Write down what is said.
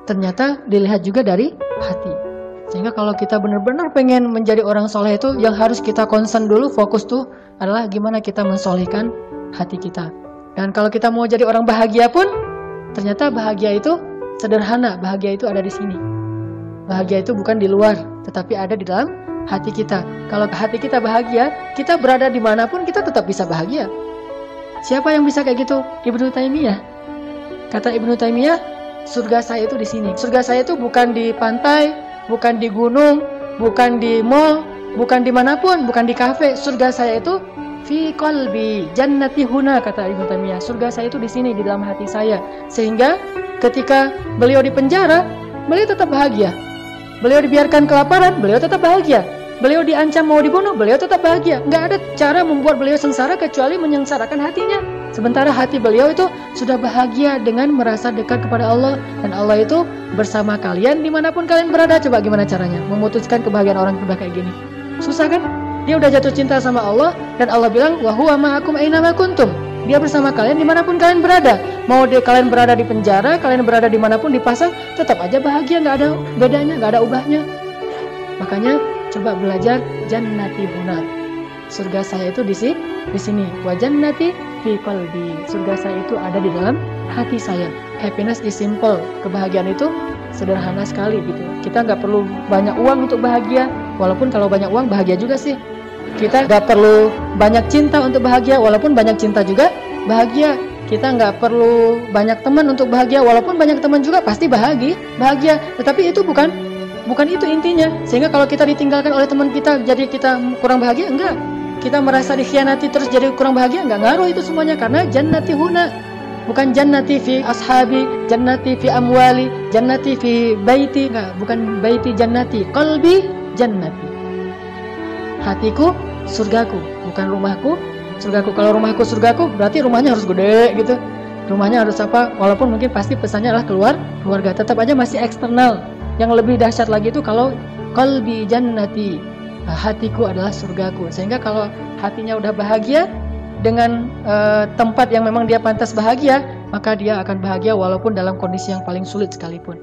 ternyata dilihat juga dari hati. Sehingga kalau kita benar-benar pengen menjadi orang soleh itu, yang harus kita concern dulu, fokus tuh adalah gimana kita mensolehkan hati kita. Dan kalau kita mau jadi orang bahagia pun, ternyata bahagia itu sederhana. Bahagia itu ada di sini. Bahagia itu bukan di luar, tetapi ada di dalam hati kita. Kalau hati kita bahagia, kita berada dimanapun kita tetap bisa bahagia. Siapa yang bisa kayak gitu? Ibnu Taimiyah. Kata Ibnu Taimiyah, surga saya itu di sini. Surga saya itu bukan di pantai, bukan di gunung, bukan di mall, bukan dimanapun, bukan di kafe. Surga saya itu fi qalbi jannati huna, kata Ibnu Taimiyah. Surga saya itu di sini, di dalam hati saya. Sehingga ketika beliau di penjara, beliau tetap bahagia. Beliau dibiarkan kelaparan, beliau tetap bahagia. Beliau diancam mau dibunuh, beliau tetap bahagia. Nggak ada cara membuat beliau sengsara kecuali menyengsarakan hatinya. Sementara hati beliau itu sudah bahagia dengan merasa dekat kepada Allah. Dan Allah itu bersama kalian dimanapun kalian berada. Coba gimana caranya memutuskan kebahagiaan orang kayak gini? Susah kan? Dia udah jatuh cinta sama Allah. Dan Allah bilang, wa huwa ma'akum aynama kuntum. Dia bersama kalian dimanapun kalian berada. Mau kalian berada di penjara, kalian berada dimanapun, di pasar, tetap aja bahagia. Nggak ada bedanya, nggak ada ubahnya. Makanya coba belajar jannati huna. Surga saya itu di sini. Wa jannati fi qalbi. Surga saya itu ada di dalam hati saya. Happiness is simple. Kebahagiaan itu sederhana sekali gitu. Kita nggak perlu banyak uang untuk bahagia. Walaupun kalau banyak uang bahagia juga sih. Kita nggak perlu banyak cinta untuk bahagia. Walaupun banyak cinta juga bahagia. Kita nggak perlu banyak teman untuk bahagia. Walaupun banyak teman juga pasti bahagia. Tetapi itu bukan itu intinya. Sehingga kalau kita ditinggalkan oleh teman kita, jadi kita kurang bahagia, enggak. Kita merasa dikhianati terus jadi kurang bahagia, enggak ngaruh itu semuanya. Karena jannati huna. Bukan jannati fi ashabi, jannati fi amwali, jannati fi baiti. Enggak, bukan baiti jannati. Qalbi jannati. Hatiku surgaku, bukan rumahku surgaku. Kalau rumahku surgaku, berarti rumahnya harus gede gitu. Rumahnya harus apa? Walaupun mungkin pasti pesannya adalah keluarga. Tetap aja masih eksternal. Yang lebih dahsyat lagi itu kalau qalbi jannati, hatiku adalah surgaku. Sehingga kalau hatinya udah bahagia dengan tempat yang memang dia pantas bahagia, maka dia akan bahagia walaupun dalam kondisi yang paling sulit sekalipun.